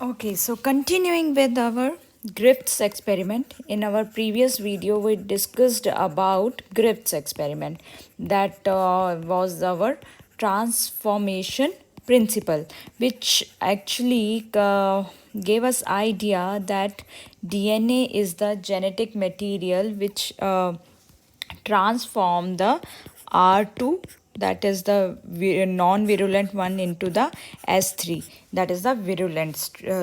Okay, so continuing with our Griffiths experiment. In our previous video, we discussed about Griffiths experiment. That was our transformation principle, which actually gave us idea that DNA is the genetic material which transform the R2, that is the non-virulent one, into the S3, that is the virulent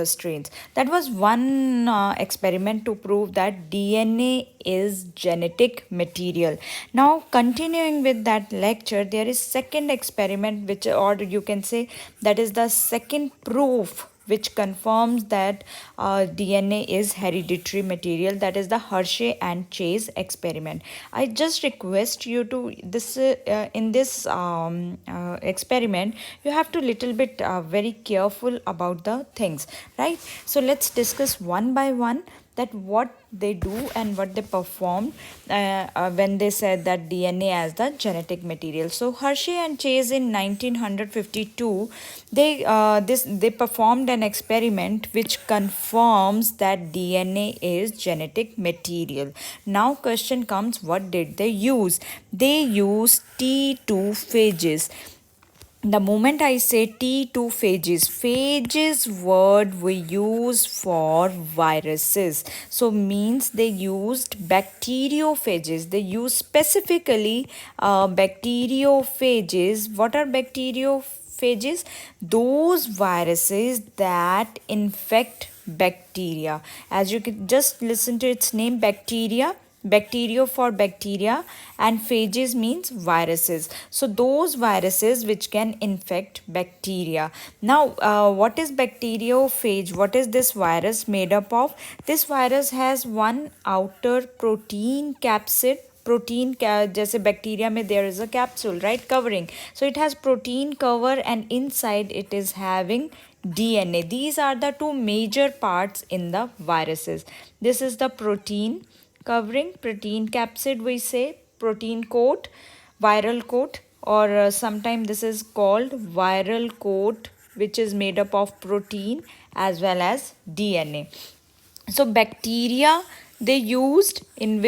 strains. That was one experiment to prove that DNA is genetic material. Now continuing with that lecture, there is second experiment which, or you can say, that is the second proof which confirms that DNA is hereditary material. That is the Hershey and Chase experiment. I just request you to this in this experiment, you have to little bit very careful about the things, right? So let's discuss one by one that what they do and what they perform when they said that DNA as the genetic material. So Hershey and Chase in 1952, they performed an experiment which confirms that DNA is genetic material. Now question comes, what did they use? They used T2 phages. The moment I say T2 phages, phages word we use for viruses. So means they used bacteriophages. They use specifically bacteriophages. What are bacteriophages? Those viruses that infect bacteria. As you can just listen to its name, bacteria. Bacteria for bacteria, and phages means viruses. So those viruses which can infect bacteria. Now what is bacteriophage? What is this virus made up of? This virus has one outer protein capsid. Protein जैसे bacteria में there is a capsule right covering, so it has protein cover and inside it is having DNA. These are the two major parts in the viruses. This is the protein covering, protein capsid, we say, protein coat, viral coat, or sometimes this is called viral coat, which is made up of protein as well as DNA. So bacteria they used in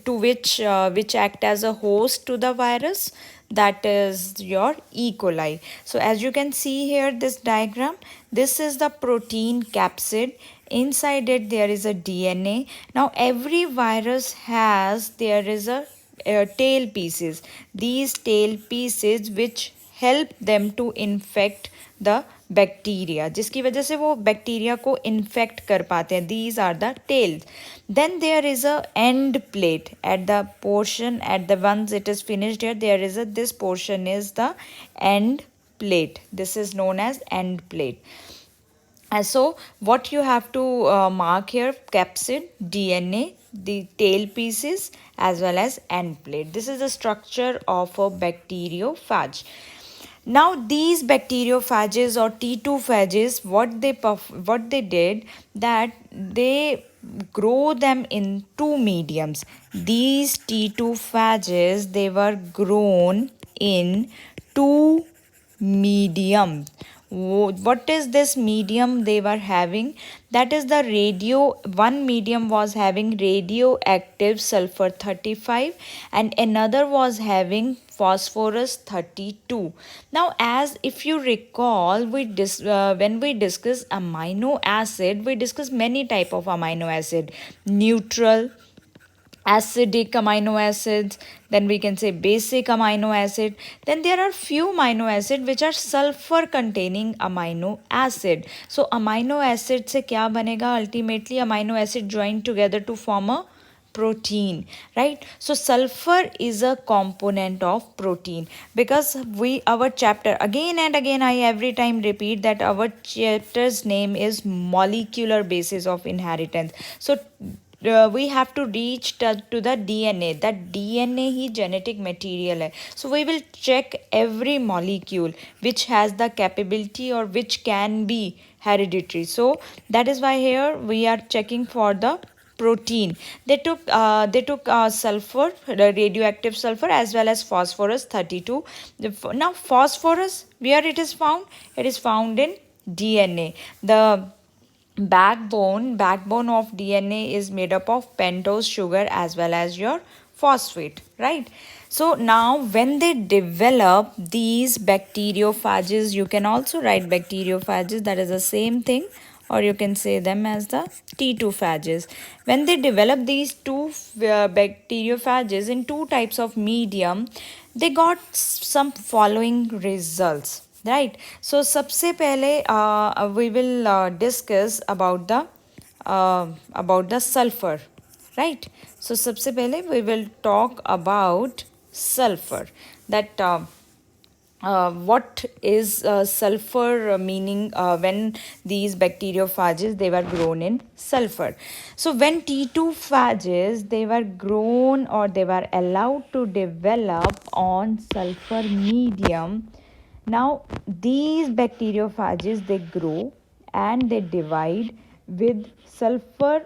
to which act as a host to the virus, that is your E. coli. So as you can see here, this diagram, this is the protein capsid. Inside it there is a DNA. Now every virus has, there is a tail pieces. These tail pieces which help them to infect the bacteria, जिसकी वजह से वो bacteria को infect कर पाते हैं. These are the tails. Then there is a end plate at the portion at the once it is finished here, there is a this portion is the end plate. This is known as end plate. And so what you have to mark here, capsid, DNA, the tail pieces as well as end plate. This is the structure of a bacteriophage. Now these bacteriophages or T2 phages, what they did, that they grow them in two mediums. These T2 phages, they were grown in two medium. What is this medium they were having? That is the radio. One medium was having radioactive sulfur 35 and another was having phosphorus 32. Now as if you recall, when we discuss amino acid, we discuss many type of amino acid: neutral, acidic amino acids, then we can say basic amino acid. Then there are few amino acid which are sulfur containing amino acid. So amino acid से क्या बनेगा? Ultimately amino acid join together to form a protein, right? So sulfur is a component of protein, because our chapter, again and again I every time repeat that our chapter's name is molecular basis of inheritance. So we have to reach to the DNA. That DNA he genetic material है. So we will check every molecule which has the capability or which can be hereditary. So that is why here we are checking for the protein. They took sulfur, radioactive sulfur, as well as phosphorus 32. Now phosphorus, where it is found? It is found in DNA. The backbone of DNA is made up of pentose sugar as well as your phosphate, right? So now when they develop these bacteriophages, you can also write bacteriophages, that is the same thing, or you can say them as the T2 phages. When they develop these two bacteriophages in two types of medium, they got some following results, right? So सबसे पहले we will discuss about the sulfur, right? So सबसे पहले we will talk about sulfur, that what is sulfur meaning when these bacteriophages they were grown in sulfur. So when T2 phages they were grown or they were allowed to develop on sulfur medium, now these bacteriophages they grow and they divide with sulfur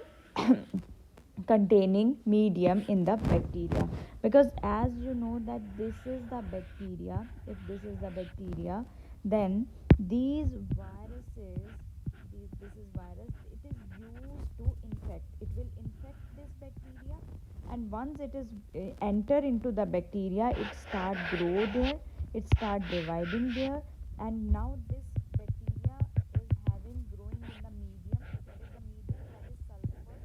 containing medium in the bacteria, because as you know that this is the bacteria, if this is the bacteria, then these viruses, this is virus, it is used to infect, it will infect this bacteria, and once it is enter into the bacteria, it start grow there, it start dividing there, and now this bacteria is having growing in the medium, that is the medium that is sulfur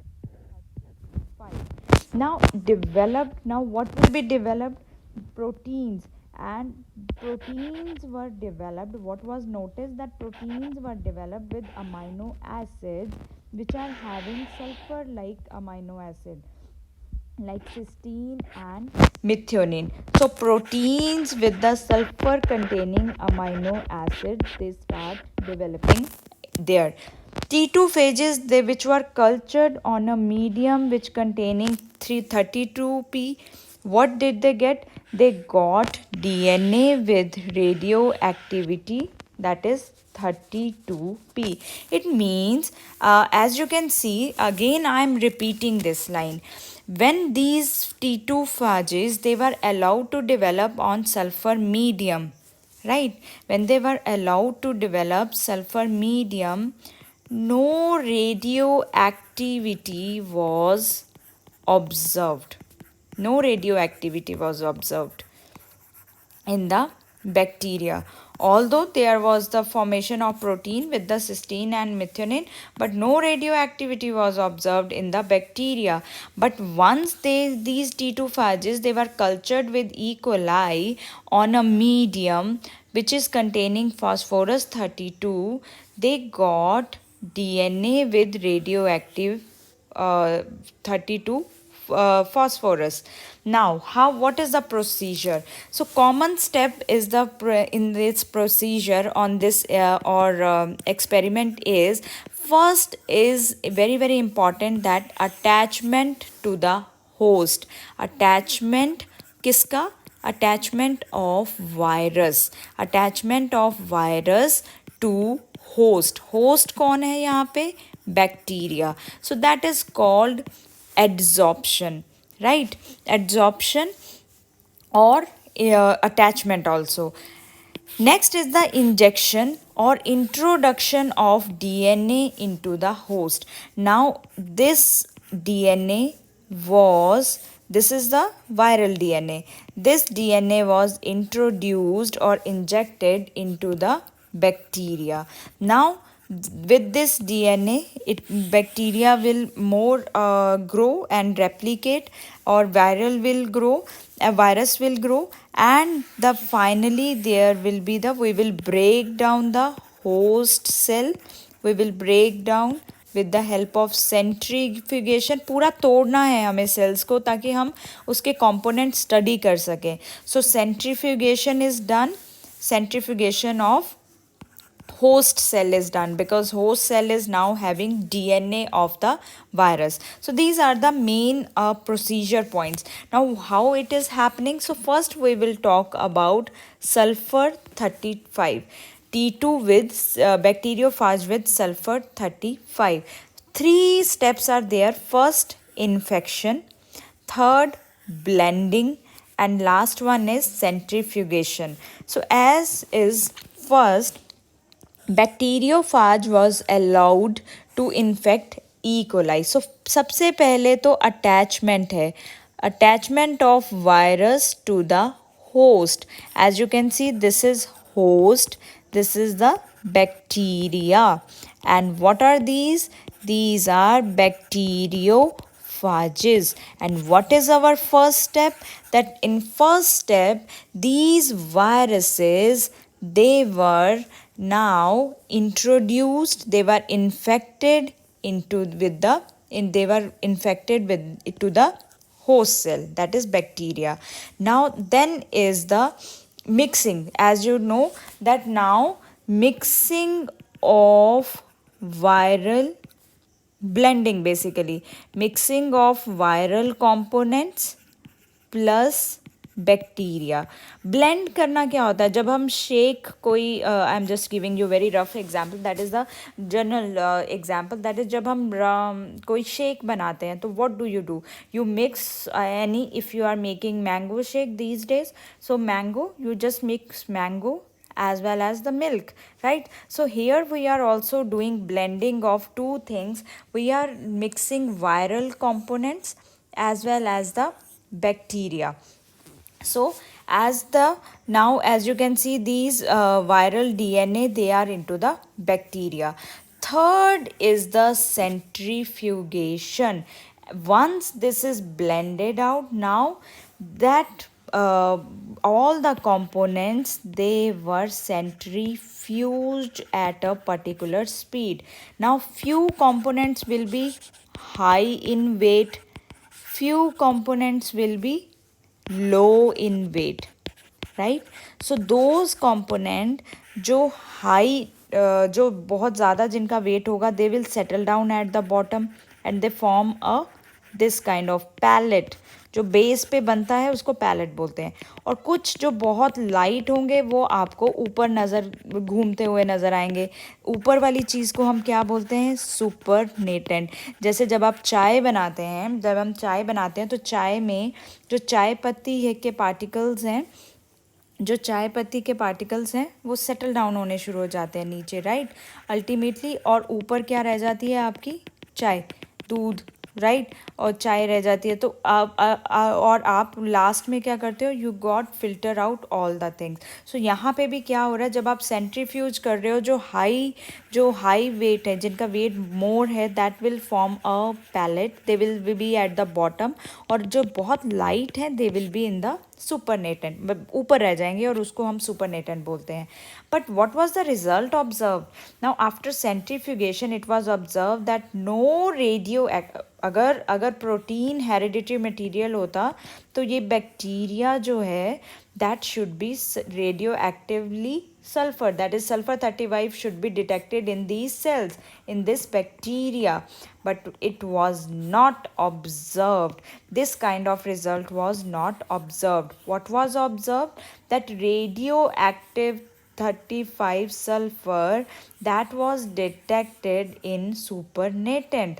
35. Now developed, now what will be developed? Proteins. And proteins were developed, what was noticed, that proteins were developed with amino acids which are having sulfur like amino acid, like cysteine and methionine. So proteins with the sulfur containing amino acids they start developing there. T2 phages they which were cultured on a medium which containing 332P, what did they get? They got DNA with radioactivity, that is 32P. It means, as you can see, again I am repeating this line. When these T2 phages they were allowed to develop on sulfur medium, right? When they were allowed to develop sulfur medium, no radioactivity was observed. No radioactivity was observed in the bacteria, although there was the formation of protein with the cysteine and methionine, but no radioactivity was observed in the bacteria. But once these T2 phages they were cultured with E. coli on a medium which is containing phosphorus 32, they got DNA with radioactive 32 phosphorus. Now what is the procedure? So common step is in this procedure on this experiment is, first is very very important, that attachment to the host. Attachment किसका? Attachment of virus. Attachment of virus to host. Host कौन है यहाँ पे? Bacteria. So that is called adsorption, right? Adsorption or attachment also. Next is the injection or introduction of DNA into the host. Now this DNA was, this is the viral DNA. This DNA was introduced or injected into the bacteria. Now with this DNA, bacteria will more grow and replicate, or viral will grow, a virus will grow, and the finally there will be the, we will break down the host cell, we will break down with the help of centrifugation. पूरा तोड़ना है हमें cells को ताकि हम उसके component study कर सकें. So centrifugation is done. Centrifugation of host cell is done, because host cell is now having DNA of the virus. So these are the main procedure points. Now how it is happening? So first we will talk about sulfur 35. T2 with bacteriophage with sulfur 35. Three steps are there. First, infection. Third, blending. And last one is centrifugation. So as is first, bacteriophage was allowed to infect E coli. So सबसे पहले तो attachment है, attachment of virus to the host. As you can see, this is host, this is the bacteria. And what are these? These are bacteriophages. And what is our first step? That in first step, these viruses, they were now introduced, they were infected into with the they were infected with to the host cell, that is bacteria. Now then is the mixing. As you know that now mixing of viral, blending, basically mixing of viral components plus bacteria. Blend करना क्या होता है? जब हम shake कोई, I am just giving you very rough example, that is the general example, that is जब हम कोई शेक बनाते हैं तो what do you mix any, if you are making mango shake these days, so mango, you just mix mango as well as the milk, right? So here we are also doing blending of two things. We are mixing viral components as well as the bacteria. So as the, now as you can see, these viral DNA, they are into the bacteria. Third is the centrifugation. Once this is blended out, now that all the components, they were centrifuged at a particular speed. Now few components will be high in weight, few components will be low in weight, right? So those component जो high जो बहुत ज़्यादा जिनका weight होगा, they will settle down at the bottom and they form a this kind of pallet. जो base पे बनता है उसको पैलेट बोलते हैं. और कुछ जो बहुत लाइट होंगे वो आपको ऊपर नज़र घूमते हुए नज़र आएंगे. ऊपर वाली चीज़ को हम क्या बोलते हैं? सुपरनेटेंट. जैसे जब आप चाय बनाते हैं, जब हम चाय बनाते हैं तो चाय में जो चाय पत्ती है के पार्टिकल्स हैं, जो चाय पत्ती के पार्टिकल्स हैं वो सेटल डाउन होने शुरू हो जाते हैं नीचे, राइट, अल्टीमेटली. और ऊपर क्या रह जाती है आपकी? चाय, दूध, राइट, और चाय रह जाती है. तो और आप लास्ट में क्या करते हो? You got filter out all the things. So यहाँ पे भी क्या हो रहा है? जब आप सेंट्रीफ्यूज कर रहे हो, जो हाई वेट है, जिनका वेट मोर है, that will form a pellet, they will be at the bottom. और जो बहुत लाइट है, they will be in the supernatant, ऊपर रह जाएंगे और उसको हम सुपरनेटेंट बोलते हैं. But what was the result observe? Now after centrifugation it was observe that no radio, अगर प्रोटीन हेरिडिटरी मटेरियल होता तो ये बैक्टीरिया जो है that should be radio actively sulfur, that is sulfur 35 should be detected in these cells, in this bacteria, but it was not observed. This kind of result was not observed. What was observed? That radioactive 35 sulfur that was detected in supernatant.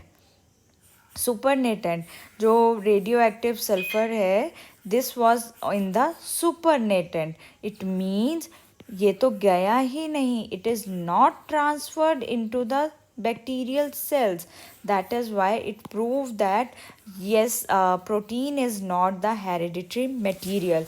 Supernatant जो radio active sulphur है, this was in the supernatant. It means ये तो गया ही नहीं, it is not transferred into the bacterial cells. That is why it proved that yes, protein is not the hereditary material.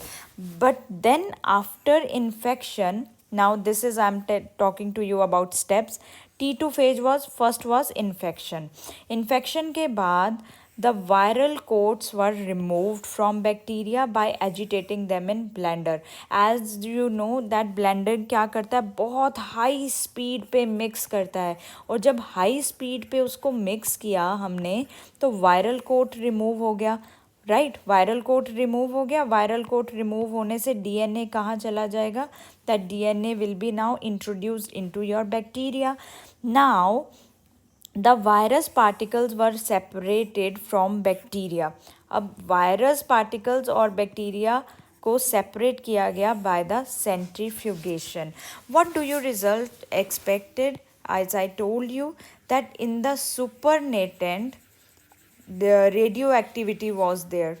But then after infection, now this is I'm talking to you about steps. T2 phase was, first was infection. Infection के बाद the viral coats were removed from bacteria by agitating them in blender. As you know that blender क्या करता है? बहुत high speed पे mix करता है. और जब हाई स्पीड पे उसको मिक्स किया हमने तो वायरल कोट रिमूव हो गया, राइट, वायरल कोट रिमूव हो गया. वायरल कोट रिमूव होने से डीएनए कहाँ चला जाएगा? That DNA will be now introduced into your bacteria. Now the virus particles were separated from bacteria. अब वायरस पार्टिकल्स और बैक्टीरिया को सेपरेट किया गया by the centrifugation. What do you result expected? as I told you that in the supernatant the radioactivity was there,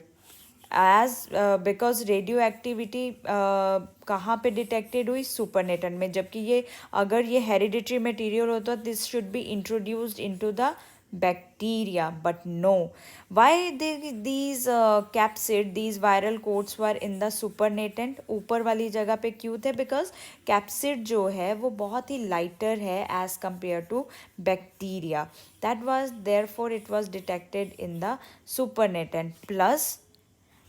because radio activity कहाँ पे detected हुई, supernatant में, जबकि ये अगर ये हेरिडिटरी मटेरियल होता this should be introduced into the bacteria, but no. Why these capsid, these viral coats were in the supernatant, ऊपर वाली जगह पे क्यों थे? बिकॉज कैप्सिड जो है वो बहुत ही लाइटर है as compare to bacteria, that was therefore it was detected in the supernatant. Plus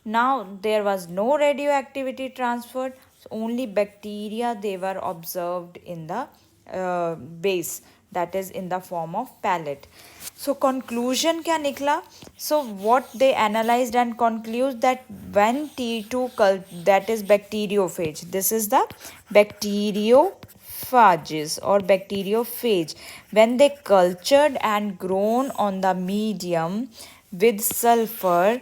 now there was no radioactivity transferred, only bacteria they were observed in the base, that is in the form of pellet. So conclusion क्या निकला? So what they analyzed and conclude that when T2 that is bacteriophage, this is the bacteriophages or bacteriophage, when they cultured and grown on the medium with sulfur,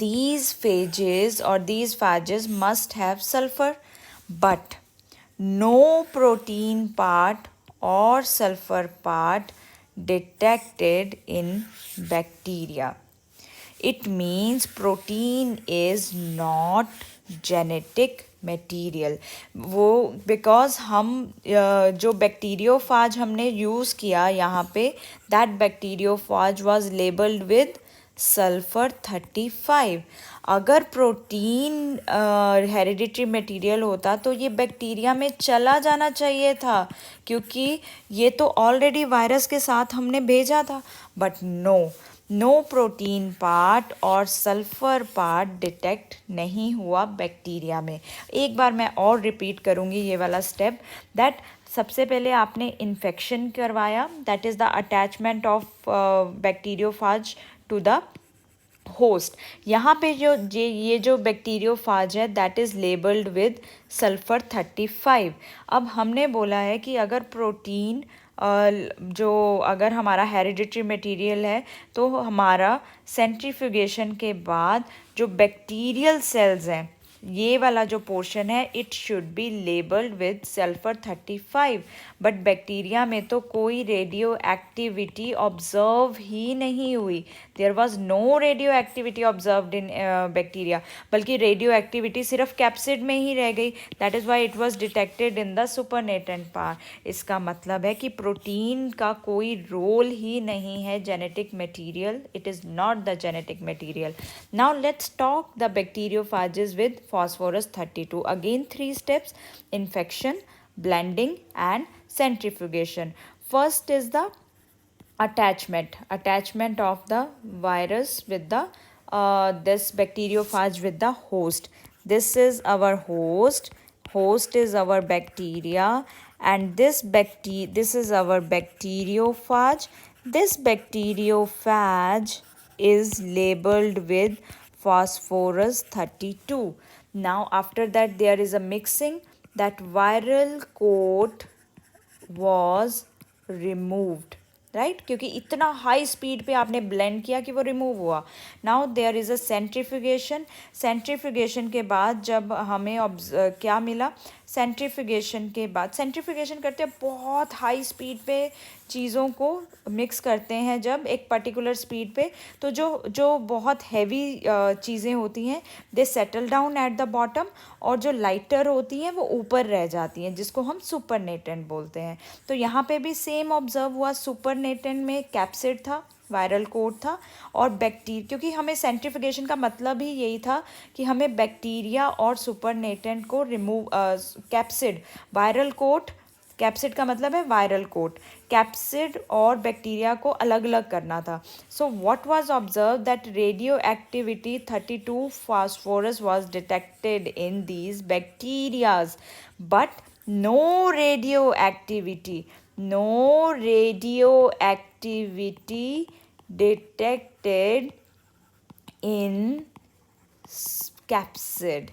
these phages or these phages must have sulfur, but no protein part or sulfur part detected in bacteria. It means protein is not genetic material. वो because हम जो bacteriophage हमने use किया यहाँ पे, that bacteriophage was labelled with sulphur 35. अगर protein hereditary material होता तो ये बैक्टीरिया में चला जाना चाहिए था, क्योंकि ये तो ऑलरेडी वायरस के साथ हमने भेजा था. बट नो प्रोटीन पार्ट और सल्फर पार्ट डिटेक्ट नहीं हुआ बैक्टीरिया में. एक बार मैं और रिपीट करूँगी ये वाला स्टेप, दैट सबसे पहले आपने इन्फेक्शन करवाया, that is the attachment of bacteriophage to the host. यहाँ पे ये जो बैक्टीरियोफाज है that is labelled with sulphur 35. अब हमने बोला है कि अगर प्रोटीन जो अगर हमारा हेरिडिटरी मटेरियल है तो हमारा सेंट्रीफ्यूगेशन के बाद जो बैक्टीरियल सेल्स हैं, ये वाला जो पोर्शन है, it should be labelled with sulphur 35. But bacteria में तो कोई रेडियो एक्टिविटी ऑब्जर्व ही नहीं हुई. There was no radio activity observed in bacteria, बल्कि रेडियो एक्टिविटी सिर्फ कैप्सिड में ही रह गई. That is why it was detected in the supernatant part. इसका मतलब है कि प्रोटीन का कोई रोल ही नहीं है genetic material. It is not the genetic material. Now let's talk the bacteriophages with phosphorus 32. Again 3 steps: infection, blending and centrifugation. First is the attachment of the virus with the this bacteriophage with the host. This is our host is our bacteria, and this is our bacteriophage. This bacteriophage is labeled with phosphorus 32. Now after that there is a mixing, that viral coat was removed, right, क्योंकि इतना high speed पे आपने blend किया कि वो remove हुआ. Now there is a centrifugation के बाद जब हमें क्या मिला, सेंट्रीफ्यूगेशन के बाद, सेंट्रीफ्यूगेशन करते हैं बहुत हाई स्पीड पे चीज़ों को मिक्स करते हैं जब एक पर्टिकुलर स्पीड पे, तो जो बहुत हैवी चीज़ें होती हैं they settle down at the bottom, और जो लाइटर होती हैं वो ऊपर रह जाती हैं, जिसको हम सुपरनेटेंट बोलते हैं. तो यहाँ पे भी सेम ऑब्जर्व हुआ. सुपरनेटेंट में कैप्सिड था, वायरल कोट था, और क्योंकि हमें सेंट्रीफ्यूगेशन का मतलब ही यही था कि हमें बैक्टीरिया और सुपरनेटेंट को remove, capsid, viral coat, capsid का मतलब है वायरल कोट, कैप्सिड और बैक्टीरिया को अलग अलग करना था. So what was observe, that radio activity 32 phosphorus was detected in these bacterias, but no radio activity detected in capsid.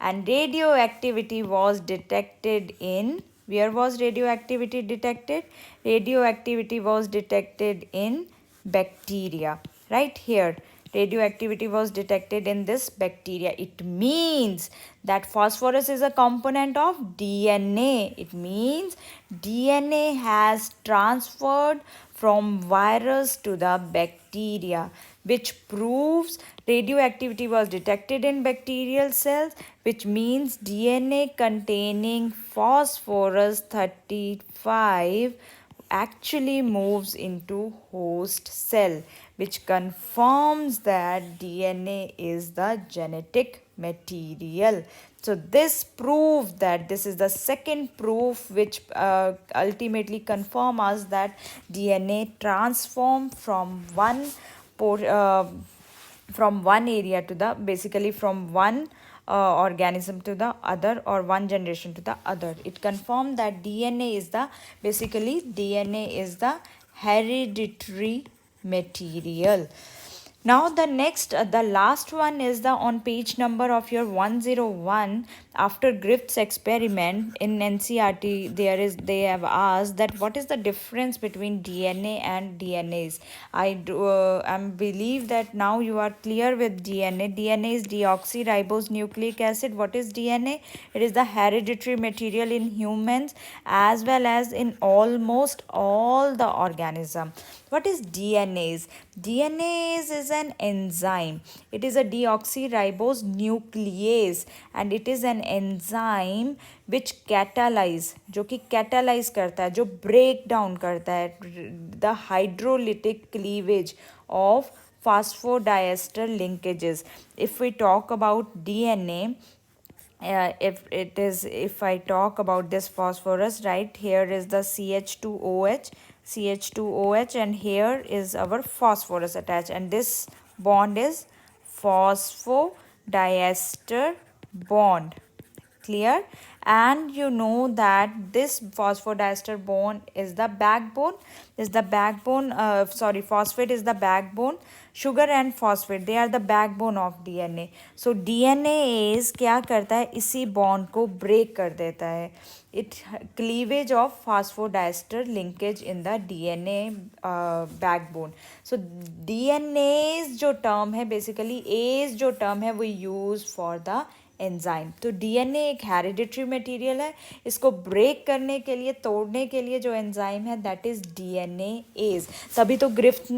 And radioactivity was detected in, where was radioactivity detected? Radioactivity was detected in bacteria, right here. Radioactivity was detected in this bacteria. It means that phosphorus is a component of DNA. It means DNA has transferred from virus to the bacteria. which proves radioactivity was detected in bacterial cells, which means DNA containing phosphorus 35 actually moves into host cell, which confirms that DNA is the genetic material. So this proof that this is the second proof which ultimately confirm us that DNA transform from one area to the basically from one organism to the other, or one generation to the other. It confirmed that DNA is the hereditary material. Now the the last one is the on page number of your 101. After Griffith's experiment in NCRT, they have asked that what is the difference between DNA and DNAs. I believe that now you are clear with DNA. DNA is deoxyribose nucleic acid. What is DNA? It is the hereditary material in humans as well as in almost all the organism. What is DNase? DNase is an enzyme. It is a deoxyribose nuclease and it is an enzyme which catalyze, जो कि catalyze करता है, जो break down करता है the hydrolytic cleavage of phosphodiester linkages. If we talk about DNA, if I talk about this phosphorus, right, here is the CH2OH, and here is our phosphorus attached, and this bond is phosphodiester bond. Clear? And you know that this phosphodiester bond is the backbone, phosphate is the backbone. Sugar and phosphate, they are the backbone of DNA. So DNase क्या करता है, इसी bond को break कर देता है. It cleavage of phosphodiester linkage in the DNA backbone. So DNase जो term है, basically ase जो term है, we use for the enzyme. तो डीएनए एक हेरिडिटरी मटेरियल है. इसको ब्रेक करने के लिए, तोड़ने के लिए जो एंजाइम है दैट इज डीएनएज. तभी तो ग्रिफ्थ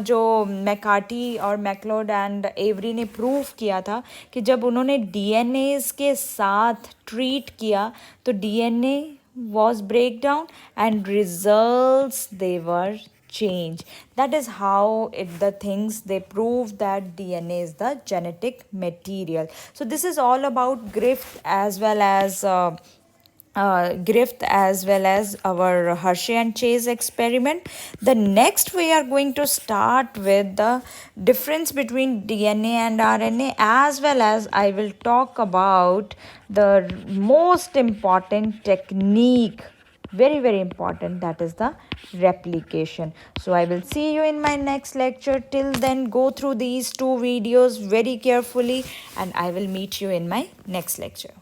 जो मैकार्टी और मैक्लोड एंड एवरी ने प्रूव किया था कि जब उन्होंने डीएनएज के साथ ट्रीट किया तो DNA was breakdown and results they were change. That is how the things they prove that DNA is the genetic material. So this is all about Griffith as well as our Hershey and Chase experiment. The next we are going to start with the difference between DNA and RNA, as well as I will talk about the most important technique, very important, that is the replication. So I will see you in my next lecture. Till then, go through these two videos very carefully and I will meet you in my next lecture.